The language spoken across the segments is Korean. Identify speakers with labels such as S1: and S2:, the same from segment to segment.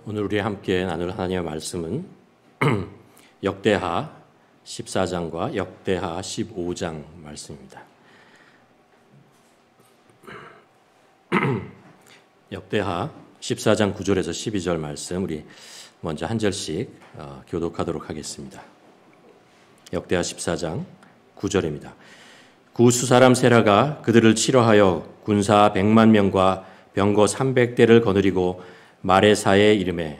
S1: 오늘 우리 함께 나눌 하나님의 말씀은 역대하 14장과 역대하 15장 말씀입니다. 역대하 14장 9절에서 12절 말씀 우리 먼저 한 절씩 교독하도록 하겠습니다. 역대하 14장 9절입니다. 구스 사람 세라가 그들을 치러하여 군사 100만 명과 병거 300대를 거느리고 마레사에 이르매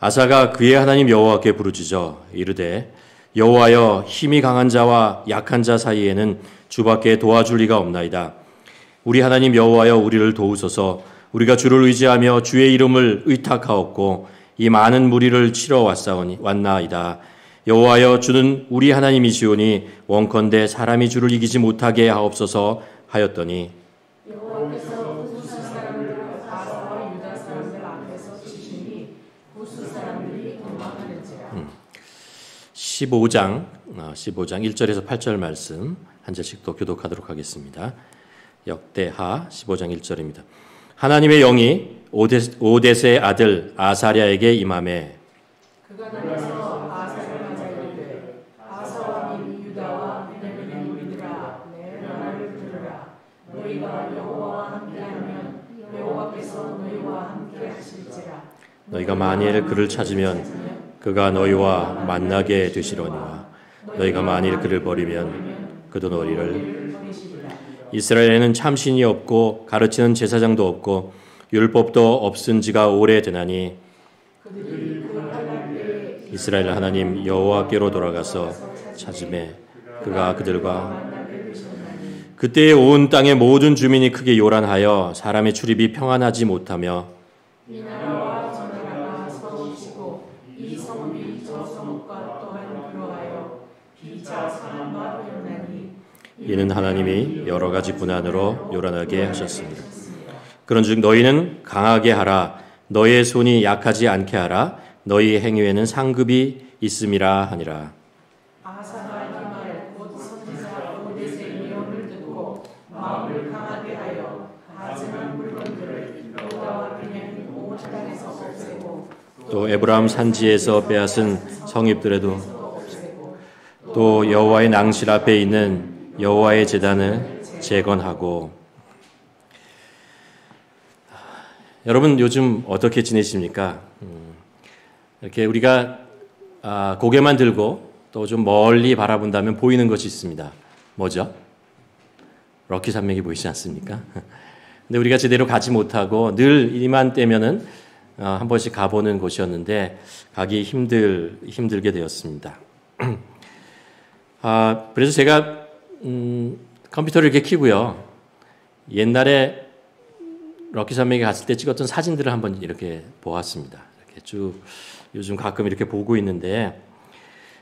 S1: 아사가 그의 하나님 여호와께 부르짖어 이르되 여호와여, 힘이 강한 자와 약한 자 사이에는 주밖에 도와줄 리가 없나이다. 우리 하나님 여호와여, 우리를 도우소서. 우리가 주를 의지하며 주의 이름을 의탁하옵고 이 많은 무리를 치러 왔나이다. 여호와여, 주는 우리 하나님이시오니 원컨대 사람이 주를 이기지 못하게 하옵소서 하였더니 여호와께서 구스 사람들을 아사와 유다 사람들 앞에서 치시니 구스 사람들이 도망하는지라. 15장 1절에서 8절 말씀 한 절씩 또 교독하도록 하겠습니다. 역대하 15장 1절입니다. 하나님의 영이 오데스의 아들 아사랴에게 임하매 그가 나가서 아사를 맞아 이르되 아사와 유다와 베냐민의 무리들아 내 말을 들으라. 너희가 여호와와 함께하면 여호와께서 너희와 함께 하실지라. 너희가 만일 그를 찾으면 그가 너희와 만나게 되시려니와 너희가 만일 그를 버리면 그도 너희를 이스라엘에는 참신이 없고 가르치는 제사장도 없고 율법도 없은 지가 오래되나니 이스라엘 하나님 여호와께로 돌아가서 찾으매 그가 그들과 그때에 온 땅의 모든 주민이 크게 요란하여 사람의 출입이 평안하지 못하며 이는 하나님이 여러 가지 분한으로 요란하게 하셨습니다. 그런즉 너희는 강하게 하라. 너희의 손이 약하지 않게 하라. 너희 행위에는 상급이 있음이라 하니라. 아사가 이 말 곧 선지자 오데스의 예언을 듣고 마음을 강하게 하여 가증한 물건들을 유다와 베냐민 온 땅에서 없애고 또 에브라임 산지에서 빼앗은 성읍들에도 또 여호와의 낭실 앞에 있는 여호와의 제단을 재건하고. 여러분 요즘 어떻게 지내십니까? 이렇게 우리가 고개만 들고 또 좀 멀리 바라본다면 보이는 것이 있습니다. 뭐죠? 럭키 산맥이 보이지 않습니까? 근데 우리가 제대로 가지 못하고 늘 이맘때면은 한 번씩 가보는 곳이었는데 가기 힘들게 되었습니다. 그래서 제가 컴퓨터를 이렇게 켜고요. 옛날에 럭키 산맥에 갔을 때 찍었던 사진들을 한번 이렇게 보았습니다. 이렇게 쭉 요즘 가끔 이렇게 보고 있는데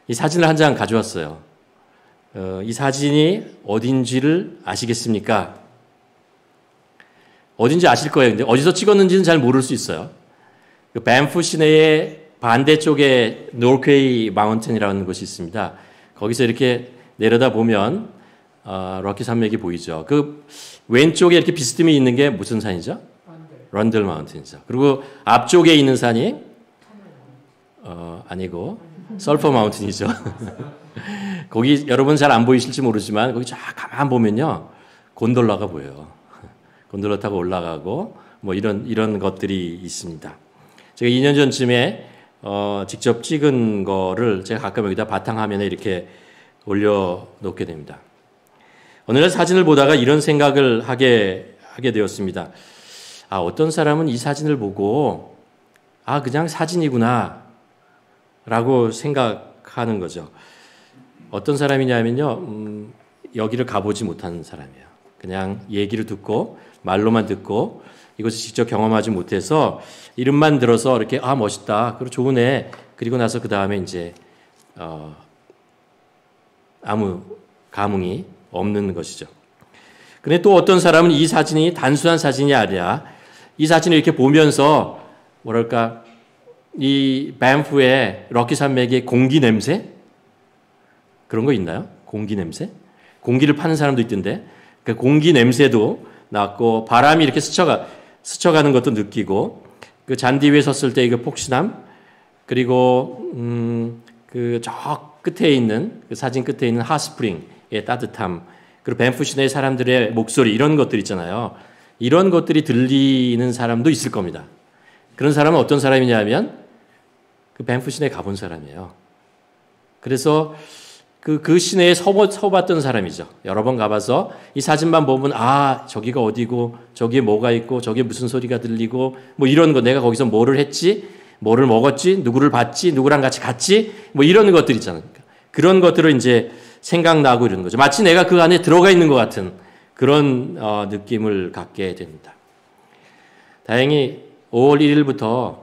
S1: 이 사진을 한 장 가져왔어요. 이 사진이 어딘지를 아시겠습니까? 어딘지 아실 거예요. 근데 어디서 찍었는지는 잘 모를 수 있어요. 그 밴프 시내의 반대쪽에 노르퀘이 마운틴이라는 곳이 있습니다. 거기서 이렇게 내려다 보면 럭키 산맥이 보이죠. 그 왼쪽에 이렇게 비스듬히 있는 게 무슨 산이죠? 런들 마운틴이죠. 그리고 앞쪽에 있는 산이 아니고 설퍼 마운틴이죠. 거기 여러분 잘 안 보이실지 모르지만 거기 쫙 가만 보면요 곤돌라가 보여요. 곤돌라 타고 올라가고 뭐 이런 것들이 있습니다. 제가 2년 전쯤에 직접 찍은 거를 제가 가끔 여기다 바탕화면에 이렇게 올려놓게 됩니다. 어느 날 사진을 보다가 이런 생각을 하게 되었습니다. 어떤 사람은 이 사진을 보고 그냥 사진이구나 라고 생각하는 거죠. 어떤 사람이냐면요, 여기를 가보지 못하는 사람이에요. 그냥 얘기를 듣고 말로만 듣고 이것을 직접 경험하지 못해서 이름만 들어서 이렇게 멋있다, 그리고 좋으네, 그리고 나서 그 다음에 이제 아무 감흥이 없는 것이죠. 그런데 또 어떤 사람은 이 사진이 단순한 사진이 아니라 이 사진을 이렇게 보면서 뭐랄까 이 밴프의 럭키 산맥의 공기 냄새? 그런 거 있나요? 공기 냄새? 공기를 파는 사람도 있던데 그 공기 냄새도 났고 바람이 이렇게 스쳐가는 것도 느끼고 그 잔디 위에 섰을 때 그 폭신함 그리고 그 저 끝에 있는 그 사진 끝에 있는 핫스프링의 따뜻함 그리고 밴프 시내의 사람들의 목소리 이런 것들 있잖아요. 이런 것들이 들리는 사람도 있을 겁니다. 그런 사람은 어떤 사람이냐면 그 밴프 시내에 가본 사람이에요. 그래서 그 시내에 서봤던 사람이죠. 여러 번 가봐서 이 사진만 보면 아 저기가 어디고 저기에 뭐가 있고 저기에 무슨 소리가 들리고 뭐 이런 거 내가 거기서 뭐를 했지 뭐를 먹었지 누구를 봤지 누구랑 같이 갔지 뭐 이런 것들 있잖아요. 그런 것들을 이제 생각나고 이러는 거죠. 마치 내가 그 안에 들어가 있는 것 같은 그런 느낌을 갖게 됩니다. 다행히 5월 1일부터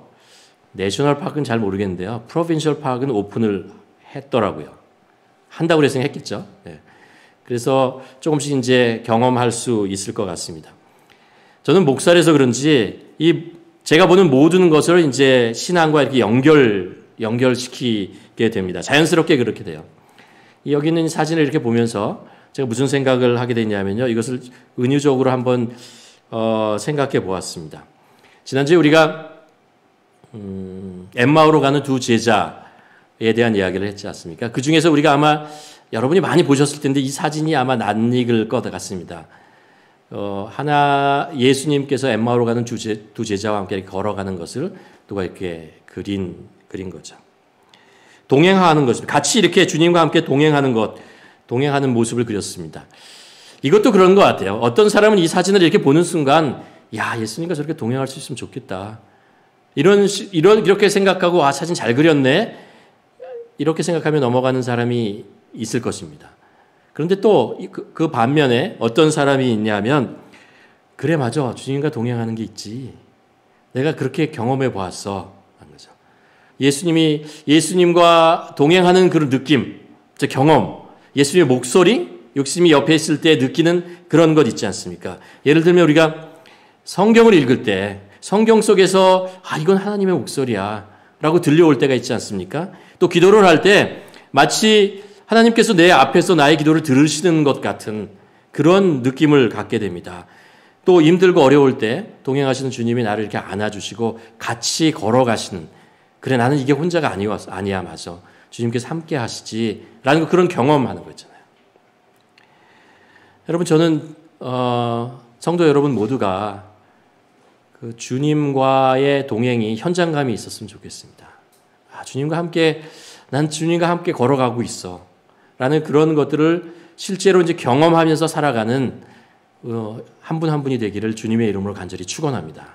S1: 내셔널 파크는 잘 모르겠는데요. 프로빈셜 파크는 오픈을 했더라고요. 한다고 그래서 했겠죠. 네. 그래서 조금씩 이제 경험할 수 있을 것 같습니다. 저는 목사라서 그런지 제가 보는 모든 것을 이제 신앙과 이렇게 연결시키게 됩니다. 자연스럽게 그렇게 돼요. 여기 있는 사진을 이렇게 보면서 제가 무슨 생각을 하게 됐냐면요. 이것을 은유적으로 한번 생각해 보았습니다. 지난주에 우리가 엠마오로 가는 두 제자에 대한 이야기를 했지 않습니까? 그 중에서 우리가 아마 여러분이 많이 보셨을 텐데 이 사진이 아마 낯익을 것 같습니다. 예수님께서 엠마오로 가는 두 제자와 함께 걸어가는 것을 누가 이렇게 그린 거죠. 동행하는 것입니다. 같이 이렇게 주님과 함께 동행하는 모습을 그렸습니다. 이것도 그런 것 같아요. 어떤 사람은 이 사진을 이렇게 보는 순간, 야, 예수님과 저렇게 동행할 수 있으면 좋겠다. 이렇게 생각하고, 아, 사진 잘 그렸네. 이렇게 생각하며 넘어가는 사람이 있을 것입니다. 그런데 또 그 반면에 어떤 사람이 있냐면, 그래, 맞아. 주님과 동행하는 게 있지. 내가 그렇게 경험해 보았어. 하는 거죠. 예수님과 동행하는 그런 느낌, 경험, 예수님의 목소리, 예수님이 옆에 있을 때 느끼는 그런 것 있지 않습니까? 예를 들면 우리가 성경을 읽을 때 성경 속에서 아, 이건 하나님의 목소리야 라고 들려올 때가 있지 않습니까? 또 기도를 할 때 마치 하나님께서 내 앞에서 나의 기도를 들으시는 것 같은 그런 느낌을 갖게 됩니다. 또 힘들고 어려울 때 동행하시는 주님이 나를 이렇게 안아주시고 같이 걸어가시는, 그래 나는 이게 혼자가 아니야 맞아. 주님께서 함께 하시지 라는 그런 경험하는 거 있잖아요. 여러분 저는 성도 여러분 모두가 그 주님과의 동행이 현장감이 있었으면 좋겠습니다. 아, 난 주님과 함께 걸어가고 있어 라는 그런 것들을 실제로 이제 경험하면서 살아가는 한 분 한 분이 되기를 주님의 이름으로 간절히 축원합니다.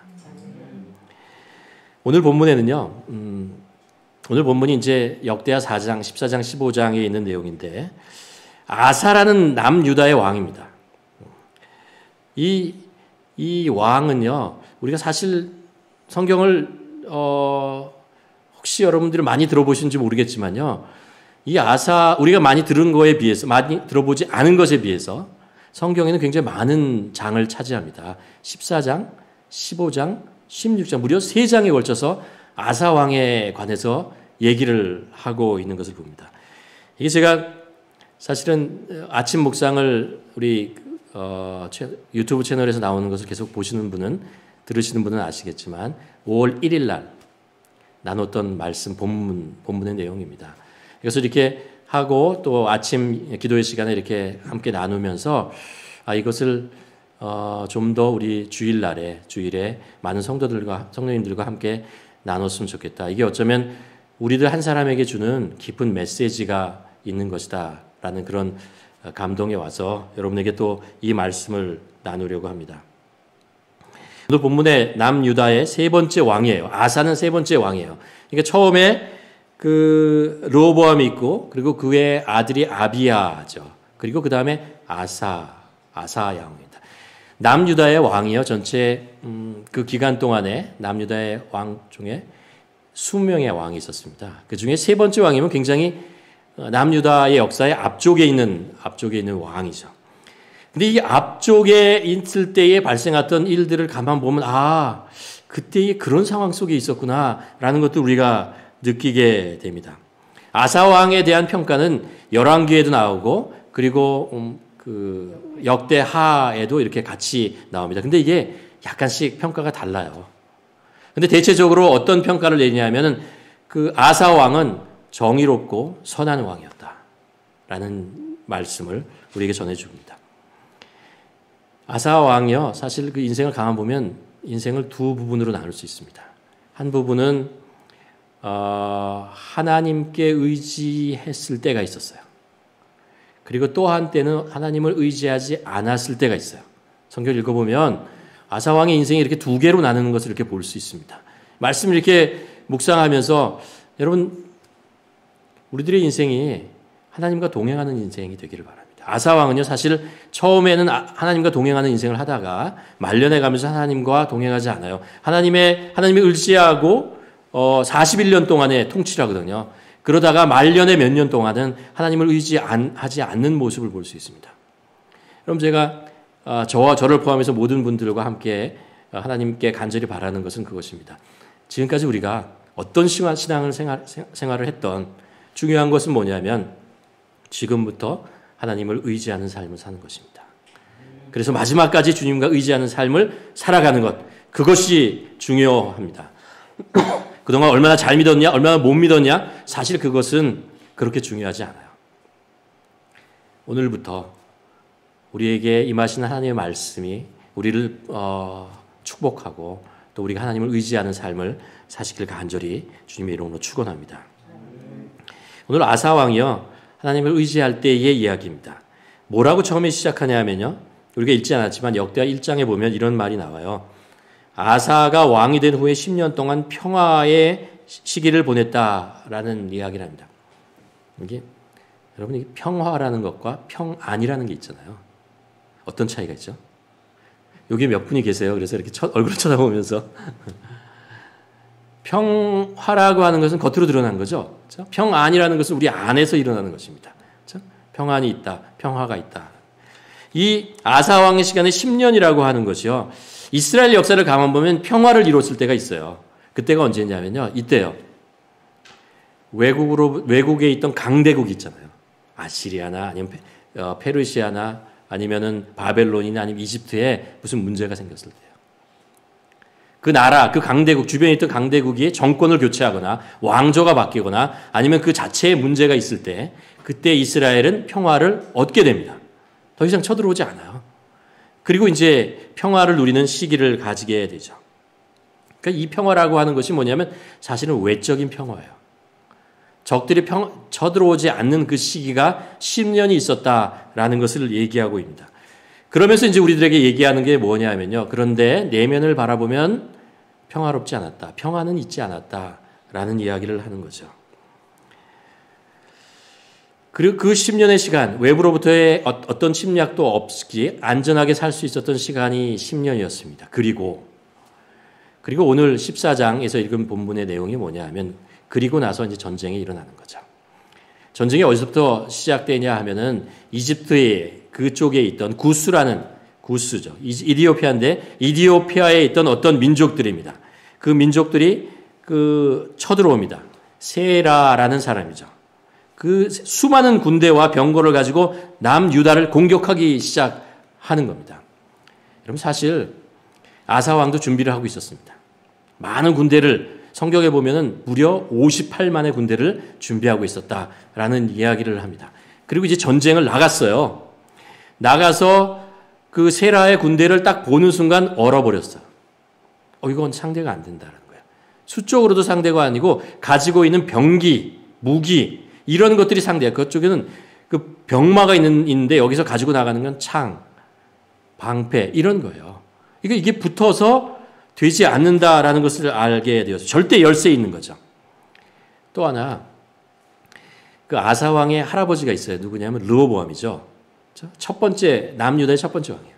S1: 오늘 본문에는요, 오늘 본문이 이제 역대하 4장, 14장, 15장에 있는 내용인데, 아사라는 남유다의 왕입니다. 이 왕은요, 우리가 사실 성경을, 혹시 여러분들이 많이 들어보신지 모르겠지만요, 우리가 많이 들은 거에 비해서, 많이 들어보지 않은 것에 비해서 성경에는 굉장히 많은 장을 차지합니다. 14장, 15장, 16장, 무려 3장에 걸쳐서 아사 왕에 관해서 얘기를 하고 있는 것을 봅니다. 이게 제가 사실은 아침 묵상을 우리 유튜브 채널에서 나오는 것을 계속 들으시는 분은 아시겠지만 5월 1일 날 나눴던 말씀 본문의 내용입니다. 그래서 이렇게 하고 또 아침 기도의 시간에 이렇게 함께 나누면서 이것을 좀 더 우리 주일에 많은 성도님들과 함께 나눴으면 좋겠다. 이게 어쩌면 우리들 한 사람에게 주는 깊은 메시지가 있는 것이다 라는 그런 감동에 와서 여러분에게 또 이 말씀을 나누려고 합니다. 오늘 본문의 남유다의 세 번째 왕이에요. 아사는 세 번째 왕이에요. 그러니까 처음에 그 르호보암이 있고 그리고 그의 아들이 아비야죠. 그리고 그 다음에 아사 왕입니다. 남유다의 왕이요. 전체 그 기간 동안에 남유다의 왕 중에 20명의 왕이 있었습니다. 그 중에 세 번째 왕이면 굉장히 남유다의 역사의 앞쪽에 있는 왕이죠. 근데 이 앞쪽에 있을 때에 발생했던 일들을 가만 보면 그때에 그런 상황 속에 있었구나라는 것도 우리가 느끼게 됩니다. 아사 왕에 대한 평가는 열왕기에도 나오고 그리고 그 역대하에도 이렇게 같이 나옵니다. 근데 이게 약간씩 평가가 달라요. 근데 대체적으로 어떤 평가를 내냐면은 그 아사 왕은 정의롭고 선한 왕이었다라는 말씀을 우리에게 전해줍니다. 아사 왕이요, 사실 그 인생을 가만 보면 인생을 두 부분으로 나눌 수 있습니다. 한 부분은 하나님께 의지했을 때가 있었어요. 그리고 또 한때는 하나님을 의지하지 않았을 때가 있어요. 성경을 읽어보면 아사 왕의 인생이 이렇게 두 개로 나누는 것을 이렇게 볼 수 있습니다. 말씀을 이렇게 묵상하면서 여러분, 우리들의 인생이 하나님과 동행하는 인생이 되기를 바랍니다. 아사 왕은요, 사실 처음에는 하나님과 동행하는 인생을 하다가 말년에 가면서 하나님과 동행하지 않아요. 하나님의 의지하고 41년 동안의 통치를 하거든요. 그러다가 말년에 몇 년 동안은 하나님을 의지하지 않는 모습을 볼 수 있습니다. 그럼 제가 저와 저를 포함해서 모든 분들과 함께 하나님께 간절히 바라는 것은 그것입니다. 지금까지 우리가 어떤 신앙을 생활을 했던 중요한 것은 뭐냐면 지금부터 하나님을 의지하는 삶을 사는 것입니다. 그래서 마지막까지 주님과 의지하는 삶을 살아가는 것, 그것이 중요합니다. 그동안 얼마나 잘 믿었냐, 얼마나 못 믿었냐, 사실 그것은 그렇게 중요하지 않아요. 오늘부터 우리에게 임하신 하나님의 말씀이 우리를 축복하고 또 우리가 하나님을 의지하는 삶을 사시길 간절히 주님의 이름으로 축원합니다. 오늘 아사 왕이요, 하나님을 의지할 때의 이야기입니다. 뭐라고 처음에 시작하냐면요, 우리가 읽지 않았지만 역대하 1장에 보면 이런 말이 나와요. 아사가 왕이 된 후에 10년 동안 평화의 시기를 보냈다라는 이야기를 합니다. 이게 여러분, 이게 평화라는 것과 평안이라는 게 있잖아요. 어떤 차이가 있죠? 여기 몇 분이 계세요. 그래서 이렇게 얼굴을 쳐다보면서 평화라고 하는 것은 겉으로 드러난 거죠. 그렇죠? 평안이라는 것은 우리 안에서 일어나는 것입니다. 그렇죠? 평안이 있다, 평화가 있다. 이 아사 왕의 시간에 10년이라고 하는 것이요, 이스라엘 역사를 가만 보면 평화를 이뤘을 때가 있어요. 그때가 언제냐면요, 이때요. 외국에 있던 강대국이 있잖아요. 아시리아나 아니면 페르시아나 아니면은 바벨론이나 아니면 이집트에 무슨 문제가 생겼을 때요. 그 나라, 그 강대국, 주변에 있던 강대국이 정권을 교체하거나 왕조가 바뀌거나 아니면 그 자체에 문제가 있을 때, 그때 이스라엘은 평화를 얻게 됩니다. 더 이상 쳐들어오지 않아요. 그리고 이제 평화를 누리는 시기를 가지게 되죠. 그러니까 이 평화라고 하는 것이 뭐냐면 사실은 외적인 평화예요. 적들이 쳐들어오지 않는 그 시기가 10년이 있었다라는 것을 얘기하고 있습니다. 그러면서 이제 우리들에게 얘기하는 게 뭐냐면요, 그런데 내면을 바라보면 평화롭지 않았다, 평화는 있지 않았다라는 이야기를 하는 거죠. 그리고 그 10년의 시간, 외부로부터의 어떤 침략도 없이 안전하게 살 수 있었던 시간이 10년이었습니다. 그리고 오늘 14장에서 읽은 본문의 내용이 뭐냐 하면, 그리고 나서 이제 전쟁이 일어나는 거죠. 전쟁이 어디서부터 시작되냐 하면은 이집트의 그쪽에 있던 구스죠. 이디오피아인데 이디오피아에 있던 어떤 민족들입니다. 그 민족들이 쳐들어옵니다. 세라라는 사람이죠. 그 수많은 군대와 병거를 가지고 남유다를 공격하기 시작하는 겁니다. 여러분, 사실 아사 왕도 준비를 하고 있었습니다. 많은 군대를, 성경에 보면은 무려 58만의 군대를 준비하고 있었다라는 이야기를 합니다. 그리고 이제 전쟁을 나갔어요. 나가서 그 세라의 군대를 딱 보는 순간 얼어버렸어요. 이건 상대가 안 된다는 거예요. 수적으로도 상대가 아니고 가지고 있는 병기, 무기 이런 것들이 상대야. 그쪽에는 그 병마가 있는데 여기서 가지고 나가는 건 창, 방패 이런 거예요. 이게 붙어서 되지 않는다라는 것을 알게 되었어요. 절대 열세에 있는 거죠. 또 하나, 그 아사 왕의 할아버지가 있어요. 누구냐면 르호보암이죠. 첫 번째, 남유다의 첫 번째 왕이에요.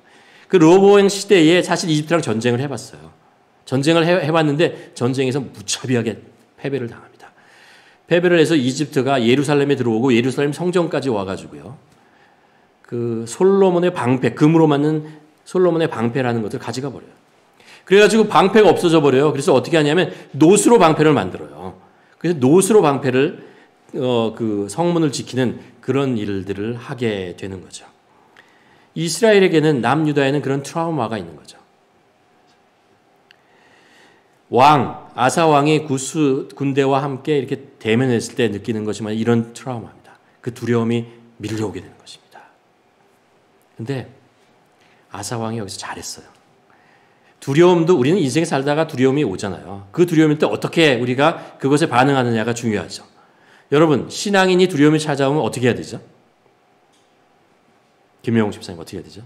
S1: 그 르호보암 시대에 사실 이집트랑 전쟁을 해봤어요. 전쟁을 해봤는데 전쟁에서 무차비하게 패배를 당합니다. 패배를 해서 이집트가 예루살렘에 들어오고 예루살렘 성전까지 와가지고요, 그 솔로몬의 방패, 금으로 만든 솔로몬의 방패라는 것을 가져가 버려요. 그래가지고 방패가 없어져 버려요. 그래서 어떻게 하냐면 노스로 방패를 만들어요. 그래서 노스로 방패를 그 성문을 지키는 그런 일들을 하게 되는 거죠. 이스라엘에게는 남유다에는 그런 트라우마가 있는 거죠. 왕, 아사 왕이 구스 군대와 함께 이렇게 대면했을 때 느끼는 것이면 이런 트라우마입니다. 그 두려움이 밀려오게 되는 것입니다. 근데 아사 왕이 여기서 잘했어요. 두려움도 우리는 인생에 살다가 두려움이 오잖아요. 그 두려움일 때 어떻게 우리가 그것에 반응하느냐가 중요하죠. 여러분, 신앙인이 두려움이 찾아오면 어떻게 해야 되죠? 김영웅 집사님 어떻게 해야 되죠?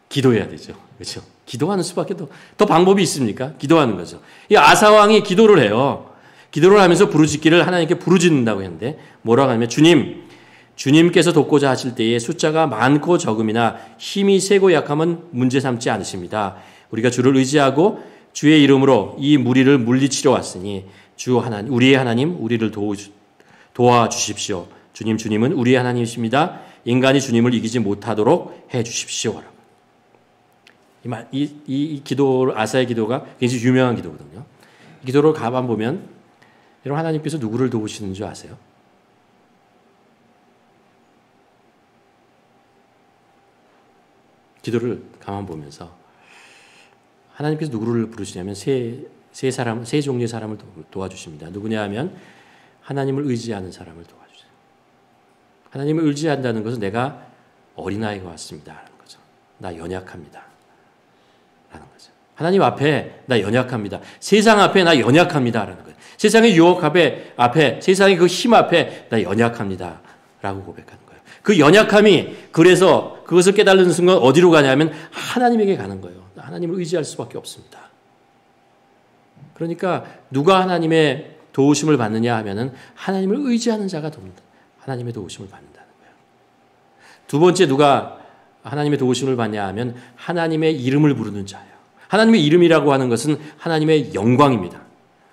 S1: 기도해야 되죠. 그렇죠? 기도하는 수밖에 더 방법이 있습니까? 기도하는 거죠. 이 아사 왕이 기도를 해요. 기도를 하면서 부르짖기를 하나님께 부르짖는다고 했는데 뭐라고 하냐면 주님께서 돕고자 하실 때에 숫자가 많고 적음이나 힘이 세고 약하면 문제 삼지 않으십니다. 우리가 주를 의지하고 주의 이름으로 이 무리를 물리치러 왔으니 주 하나님, 우리의 하나님, 우리를 도와주십시오. 주님은 우리의 하나님이십니다. 인간이 주님을 이기지 못하도록 해 주십시오. 이 기도, 아사의 기도가 굉장히 유명한 기도거든요. 이 기도를 가만 보면 여러분 하나님께서 누구를 도우시는 줄 아세요? 기도를 가만 보면서 하나님께서 누구를 부르시냐면 세 종류의 사람을 도와주십니다. 누구냐 하면 하나님을 의지하는 사람을 도와주세요. 하나님을 의지한다는 것은 내가 어린아이가 왔습니다. 라는 거죠. 나 연약합니다. 라는 거죠. 하나님 앞에 나 연약합니다. 세상 앞에 나 연약합니다. 라는 거예요. 세상의 유혹 앞에 세상의 그 힘 앞에 나 연약합니다. 라고 고백하는 거예요. 그 연약함이 그래서 그것을 깨달는 순간 어디로 가냐면 하나님에게 가는 거예요. 하나님을 의지할 수밖에 없습니다. 그러니까 누가 하나님의 도우심을 받느냐 하면은 하나님을 의지하는 자가 하나님의 도우심을 받는다는 거예요. 두 번째 누가 하나님의 도우심을 받냐 하면 하나님의 이름을 부르는 자예요. 하나님의 이름이라고 하는 것은 하나님의 영광입니다.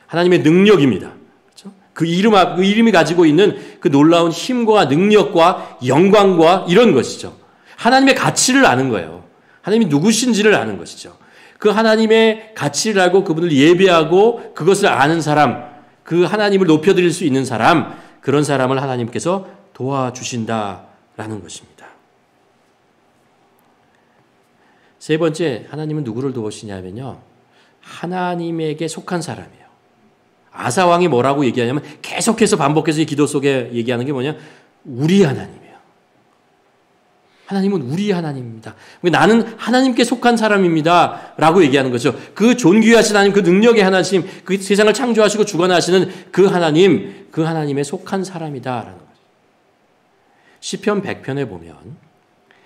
S1: 하나님의 능력입니다. 그렇죠? 그 이름이 가지고 있는 그 놀라운 힘과 능력과 영광과 이런 것이죠. 하나님의 가치를 아는 거예요. 하나님이 누구신지를 아는 것이죠. 그 하나님의 가치를 알고 그분을 예배하고 그것을 아는 사람, 그 하나님을 높여드릴 수 있는 사람, 그런 사람을 하나님께서 도와주신다라는 것입니다. 세 번째, 하나님은 누구를 도우시냐면요. 하나님에게 속한 사람이에요. 아사 왕이 뭐라고 얘기하냐면 계속해서 반복해서 이 기도 속에 얘기하는 게 뭐냐? 우리 하나님이에요. 하나님은 우리 하나님입니다. 나는 하나님께 속한 사람입니다. 라고 얘기하는 거죠. 그 존귀하신 하나님, 그 능력의 하나님, 그 세상을 창조하시고 주관하시는 그 하나님에 속한 사람이다. 라는 거죠. 시편 100편에 보면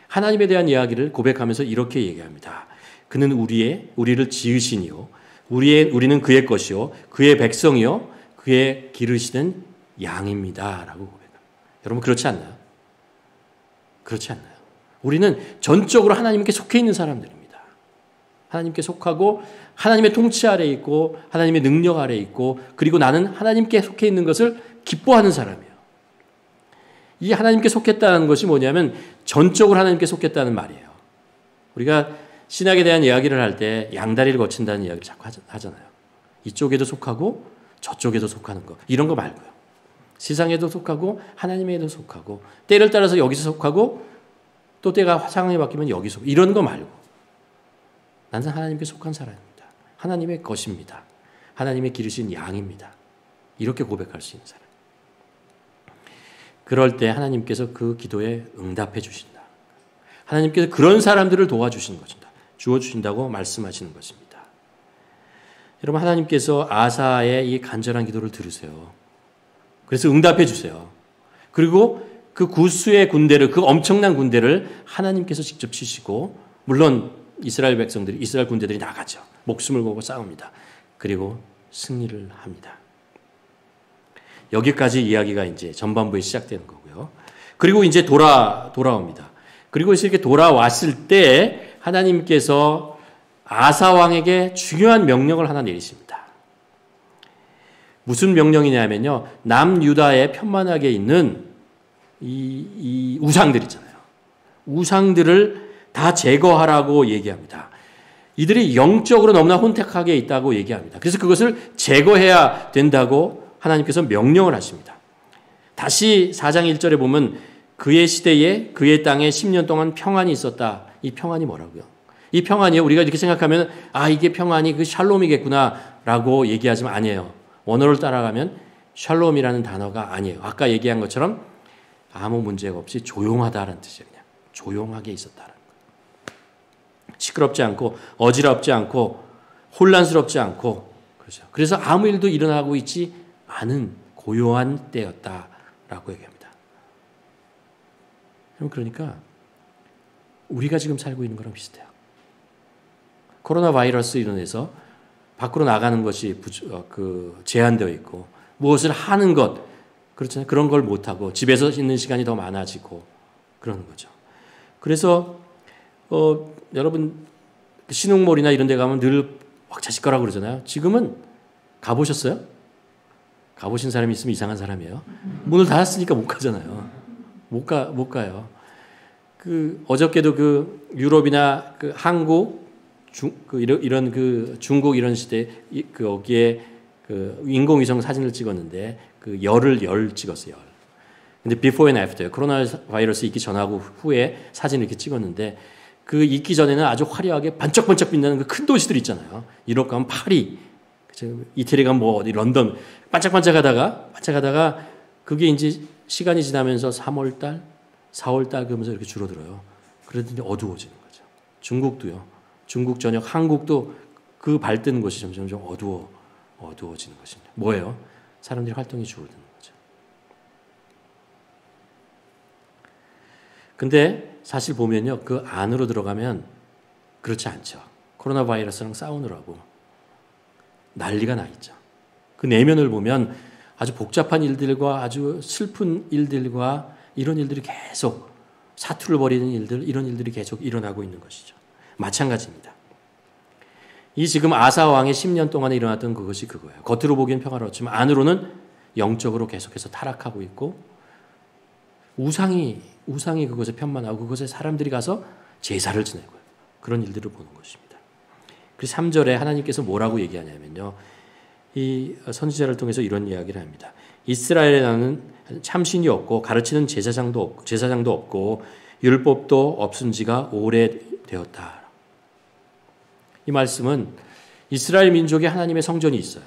S1: 하나님에 대한 이야기를 고백하면서 이렇게 얘기합니다. 그는 우리를 지으시니요. 우리는 그의 것이요. 그의 백성이요. 그의 기르시는 양입니다. 라고 고백합니다. 여러분 그렇지 않나요? 그렇지 않나요? 우리는 전적으로 하나님께 속해 있는 사람들입니다. 하나님께 속하고 하나님의 통치 아래에 있고 하나님의 능력 아래에 있고 그리고 나는 하나님께 속해 있는 것을 기뻐하는 사람이에요. 이 하나님께 속했다는 것이 뭐냐면 전적으로 하나님께 속했다는 말이에요. 우리가 신학에 대한 이야기를 할 때 양다리를 거친다는 이야기를 자꾸 하잖아요. 이쪽에도 속하고 저쪽에도 속하는 거. 이런 거 말고요. 세상에도 속하고 하나님에도 속하고 때를 따라서 여기서 속하고 또 때가 상황이 바뀌면 여기 속. 이런 거 말고 나는 하나님께 속한 사람입니다. 하나님의 것입니다. 하나님의 기르신 양입니다. 이렇게 고백할 수 있는 사람. 그럴 때 하나님께서 그 기도에 응답해 주신다. 하나님께서 그런 사람들을 도와주시는 것입니다. 주어주신다고 말씀하시는 것입니다. 여러분 하나님께서 아사의 이 간절한 기도를 들으세요. 그래서 응답해 주세요. 그리고 그 구스의 군대를, 그 엄청난 군대를 하나님께서 직접 치시고 물론 이스라엘 군대들이 나가죠. 목숨을 걸고 싸웁니다. 그리고 승리를 합니다. 여기까지 이야기가 이제 전반부에 시작되는 거고요. 그리고 이제 돌아옵니다. 그리고 이렇게 돌아왔을 때 하나님께서 아사 왕에게 중요한 명령을 하나 내리십니다. 무슨 명령이냐면요. 남유다에 편만하게 있는 이 우상들 있잖아요. 우상들을 다 제거하라고 얘기합니다. 이들이 영적으로 너무나 혼탁하게 있다고 얘기합니다. 그래서 그것을 제거해야 된다고 하나님께서 명령을 하십니다. 다시 4장 1절에 보면 그의 시대에 그의 땅에 10년 동안 평안이 있었다. 이 평안이 뭐라고요? 이 평안이요. 우리가 이렇게 생각하면 이게 평안이 그 샬롬이겠구나라고 얘기하지만 아니에요. 원어를 따라가면 샬롬이라는 단어가 아니에요. 아까 얘기한 것처럼 아무 문제가 없이 조용하다라는 뜻이에요. 그냥 조용하게 있었다라는 거예요. 시끄럽지 않고 어지럽지 않고 혼란스럽지 않고 그렇죠. 그래서 아무 일도 일어나고 있지 않은 고요한 때였다라고 얘기합니다. 그러니까 우리가 지금 살고 있는 거랑 비슷해요. 코로나 바이러스로 인해서 밖으로 나가는 것이 제한되어 있고 무엇을 하는 것 그렇잖아요. 그런 걸 못하고 집에서 있는 시간이 더 많아지고 그러는 거죠. 그래서 여러분 신흥몰이나 이런 데 가면 늘 자식 거라고 그러잖아요. 지금은 가보셨어요? 가보신 사람이 있으면 이상한 사람이에요. 문을 닫았으니까 못 가잖아요. 못 가요. 어저께도 유럽이나 한국, 이런 중국 이런 시대, 거기에 인공위성 사진을 찍었는데, 열 찍었어요, 열. 근데 before and after, 코로나 바이러스 있기 전하고 후에 사진을 이렇게 찍었는데, 있기 전에는 아주 화려하게 반짝반짝 빛나는 큰 도시들 있잖아요. 유럽 가면 파리, 이태리 가면 어디 런던, 반짝하다가, 그게 이제 시간이 지나면서 3월달, 4월달 그러면서 이렇게 줄어들어요. 그러더니 어두워지는 거죠. 중국도요. 중국 전역 한국도 밝뜨는 곳이 점점 어두워지는 것입니다. 뭐예요? 사람들이 활동이 줄어드는 거죠. 근데 사실 보면요. 그 안으로 들어가면 그렇지 않죠. 코로나 바이러스랑 싸우느라고 난리가 나 있죠. 그 내면을 보면 아주 복잡한 일들과 아주 슬픈 일들과 이런 일들이 계속 사투를 벌이는 일들, 이런 일들이 계속 일어나고 있는 것이죠. 마찬가지입니다. 이 지금 아사 왕의 10년 동안에 일어났던 그것이 그거예요. 겉으로 보기엔 평화로웠지만 안으로는 영적으로 계속해서 타락하고 있고 우상이 그것에 편만하고 그것에 사람들이 가서 제사를 지내고요. 그런 일들을 보는 것입니다. 그래서 3절에 하나님께서 뭐라고 얘기하냐면요. 이 선지자를 통해서 이런 이야기를 합니다. 이스라엘에 나는 참신이 없고 가르치는 제사장도 없고 율법도 없은 지가 오래되었다. 이 말씀은 이스라엘 민족에 하나님의 성전이 있어요.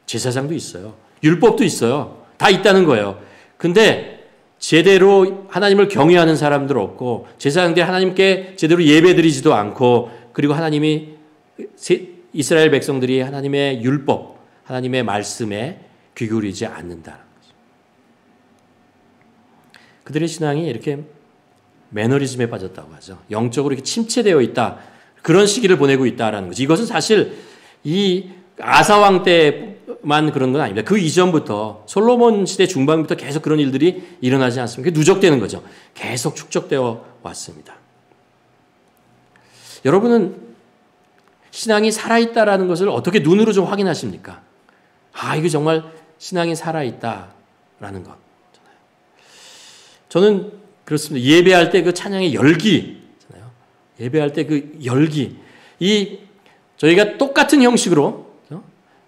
S1: 제사장도 있어요. 율법도 있어요. 다 있다는 거예요. 근데 제대로 하나님을 경외하는 사람들 없고 제사장들이 하나님께 제대로 예배드리지도 않고 그리고 하나님이 이스라엘 백성들이 하나님의 율법, 하나님의 말씀에 귀 기울이지 않는다는 거죠. 그들의 신앙이 이렇게 매너리즘에 빠졌다고 하죠. 영적으로 이렇게 침체되어 있다. 그런 시기를 보내고 있다라는 거죠. 이것은 사실 이 아사왕 때만 그런 건 아닙니다. 그 이전부터 솔로몬 시대 중반부터 계속 그런 일들이 일어나지 않습니까? 그게 누적되는 거죠. 계속 축적되어 왔습니다. 여러분은 신앙이 살아있다라는 것을 어떻게 눈으로 좀 확인하십니까? 이거 정말 신앙이 살아있다라는 것. 저는 그렇습니다. 예배할 때 그 찬양의 열기, 예배할 때 그 열기, 저희가 똑같은 형식으로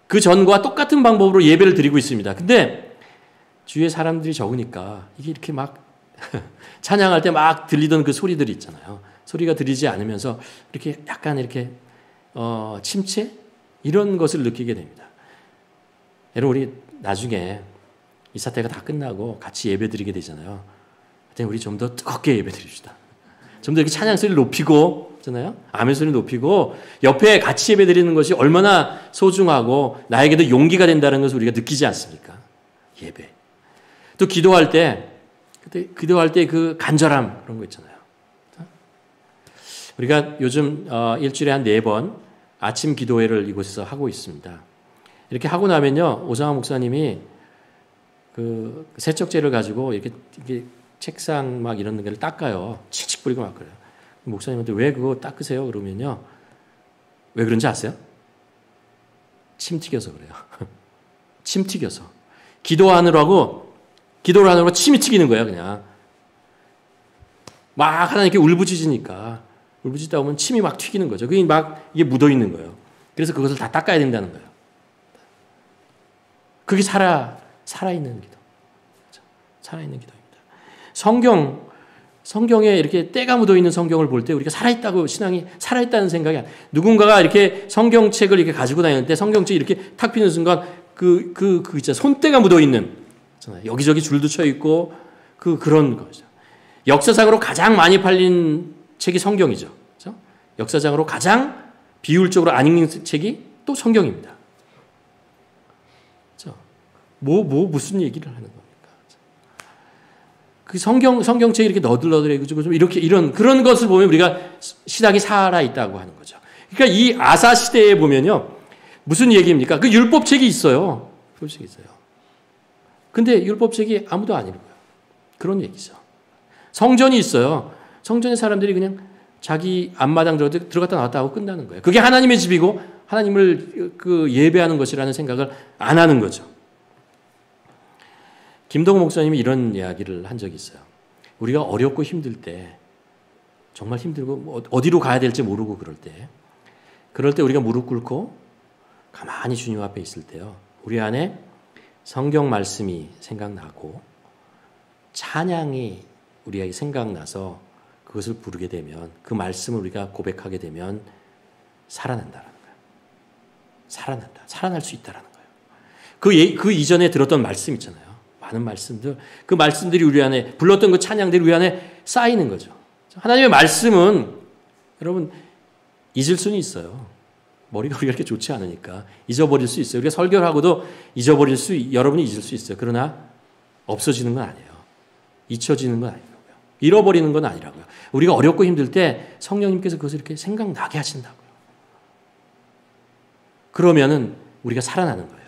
S1: 그 전과 똑같은 방법으로 예배를 드리고 있습니다. 근데 주위에 사람들이 적으니까 이게 이렇게 막 찬양할 때 막 들리던 그 소리들이 있잖아요. 소리가 들리지 않으면서 이렇게 약간 이렇게 침체 이런 것을 느끼게 됩니다. 여러분 우리 나중에 이 사태가 다 끝나고 같이 예배 드리게 되잖아요. 그때 우리 좀 더 뜨겁게 예배 드립시다. 좀 더 이렇게 찬양 소리를 높이고, 있잖아요. 아멘 소리 높이고, 옆에 같이 예배 드리는 것이 얼마나 소중하고 나에게도 용기가 된다는 것을 우리가 느끼지 않습니까? 예배. 또 기도할 때 그 간절함 그런 거 있잖아요. 우리가 요즘 일주일에 한 4번 아침 기도회를 이곳에서 하고 있습니다. 이렇게 하고 나면요, 오상화 목사님이 그 세척제를 가지고 이렇게 책상 막 이런 데를 닦아요. 칙칙 뿌리고 막 그래요. 목사님한테 왜 그거 닦으세요? 그러면요. 왜 그런지 아세요? 침 튀겨서 그래요. 침 튀겨서. 기도를 하느라고 침이 튀기는 거예요, 그냥. 막 하나님께 울부짖으니까. 울부짖다 보면 침이 막 튀기는 거죠. 그게 막 이게 묻어 있는 거예요. 그래서 그것을 다 닦아야 된다는 거예요. 그게 살아있는 기도. 살아있는 기도입니다. 성경에 이렇게 때가 묻어 있는 성경을 볼 때 우리가 살아있다고 신앙이 살아있다는 생각이 누군가가 이렇게 성경책을 이렇게 가지고 다니는데 성경책이 이렇게 탁 피는 순간 진짜 손때가 묻어 있는 여기저기 줄도 쳐 있고 그런 거죠. 역사상으로 가장 많이 팔린 책이 성경이죠. 그렇죠? 역사상으로 가장 비율적으로 안 읽는 책이 또 성경입니다. 그렇죠? 무슨 얘기를 하는 겁니까? 그 성경책이 이렇게 너들너들해가지고 좀 그런 것을 보면 우리가 신앙이 살아있다고 하는 거죠. 그러니까 이 아사 시대에 보면요. 무슨 얘기입니까? 그 율법책이 있어요. 율법책이 있어요. 근데 율법책이 아무도 안 읽어요. 그런 얘기죠. 성전이 있어요. 성전에 사람들이 그냥 자기 앞마당 들어갔다 나왔다 하고 끝나는 거예요. 그게 하나님의 집이고 하나님을 예배하는 것이라는 생각을 안 하는 거죠. 김동호 목사님이 이런 이야기를 한 적이 있어요. 우리가 어렵고 힘들 때, 정말 힘들고 어디로 가야 될지 모르고 그럴 때 우리가 무릎 꿇고 가만히 주님 앞에 있을 때요. 우리 안에 성경 말씀이 생각나고 찬양이 우리에게 생각나서 그것을 부르게 되면 그 말씀을 우리가 고백하게 되면 살아난다라는 거예요. 살아난다. 살아날 수 있다라는 거예요. 그 이전에 들었던 말씀 있잖아요. 많은 말씀들, 그 말씀들이 우리 안에 불렀던 그 찬양들이 우리 안에 쌓이는 거죠. 하나님의 말씀은 여러분 잊을 수는 있어요. 머리가 우리가 이렇게 좋지 않으니까 잊어버릴 수 있어요. 우리가 설교를 하고도 여러분이 잊을 수 있어요. 그러나 없어지는 건 아니에요. 잊혀지는 건 아니라고요. 잃어버리는 건 아니라고요. 우리가 어렵고 힘들 때 성령님께서 그것을 이렇게 생각나게 하신다고요. 그러면은 우리가 살아나는 거예요.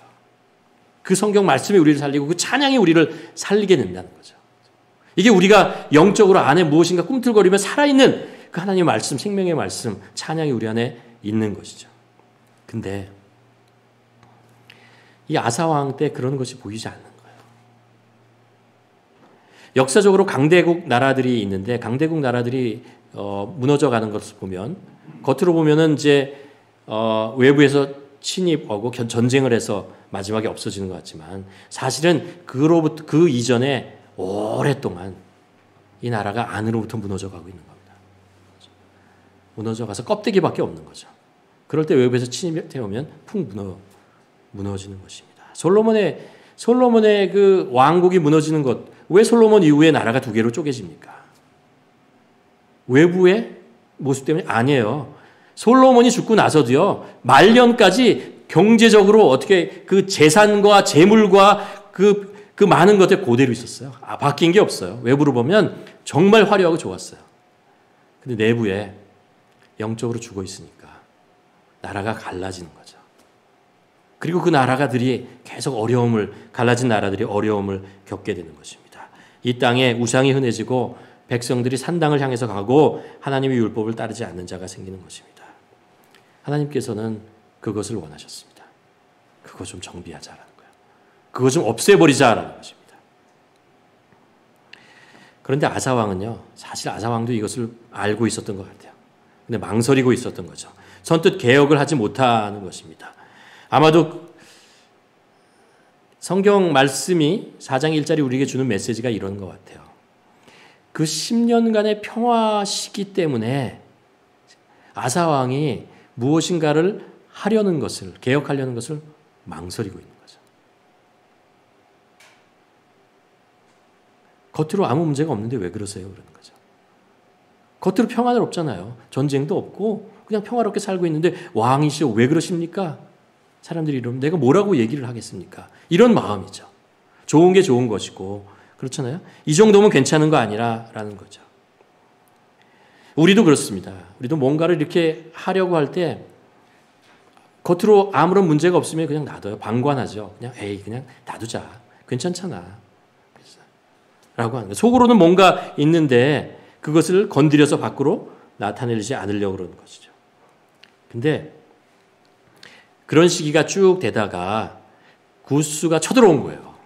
S1: 그 성경 말씀이 우리를 살리고 그 찬양이 우리를 살리게 된다는 거죠. 이게 우리가 영적으로 안에 무엇인가 꿈틀거리며 살아있는 그 하나님의 말씀, 생명의 말씀, 찬양이 우리 안에 있는 것이죠. 근데 이 아사왕 때 그런 것이 보이지 않는 거예요. 역사적으로 강대국 나라들이 있는데 강대국 나라들이 무너져가는 것을 보면 겉으로 보면은 이제 외부에서 침입하고 전쟁을 해서 마지막에 없어지는 것 같지만 사실은 그 이전에 오랫동안 이 나라가 안으로부터 무너져가고 있는 겁니다. 무너져가서 껍데기밖에 없는 거죠. 그럴 때 외부에서 침입해 오면 푹 무너지는 것입니다. 솔로몬의 그 왕국이 무너지는 것, 왜 솔로몬 이후에 나라가 두 개로 쪼개집니까? 외부의 모습 때문에 아니에요. 솔로몬이 죽고 나서도요, 말년까지 경제적으로 어떻게 그 재산과 재물과 그 많은 것들 그대로 있었어요. 바뀐 게 없어요. 외부로 보면 정말 화려하고 좋았어요. 근데 내부에 영적으로 죽어 있으니까 나라가 갈라지는 거죠. 그리고 그 나라가들이 계속 갈라진 나라들이 어려움을 겪게 되는 것입니다. 이 땅에 우상이 흔해지고 백성들이 산당을 향해서 가고 하나님의 율법을 따르지 않는 자가 생기는 것입니다. 하나님께서는 그것을 원하셨습니다. 그거 좀 정비하자라는 거예요. 그거 좀 없애버리자라는 것입니다. 그런데 아사왕은요, 사실 아사왕도 이것을 알고 있었던 것 같아요. 근데 망설이고 있었던 거죠. 선뜻 개혁을 하지 못하는 것입니다. 아마도 성경 말씀이 4장 1절이 우리에게 주는 메시지가 이런 것 같아요. 그 10년간의 평화 시기 때문에 아사왕이 무엇인가를 하려는 것을, 개혁하려는 것을 망설이고 있는 거죠. 겉으로 아무 문제가 없는데 왜 그러세요? 그러는 거죠. 겉으로 평화는 없잖아요. 전쟁도 없고 그냥 평화롭게 살고 있는데 왕이시오 왜 그러십니까? 사람들이 이러면 내가 뭐라고 얘기를 하겠습니까? 이런 마음이죠. 좋은 게 좋은 것이고 그렇잖아요. 이 정도면 괜찮은 거 아니라라는 거죠. 우리도 그렇습니다. 우리도 뭔가를 이렇게 하려고 할 때 겉으로 아무런 문제가 없으면 그냥 놔둬요. 방관하죠. 그냥 놔두자. 괜찮잖아. 라고 하는 거예요. 속으로는 뭔가 있는데 그것을 건드려서 밖으로 나타내지 않으려고 그러는 것이죠. 근데 그런 시기가 쭉 되다가 구스가 쳐들어온 거예요.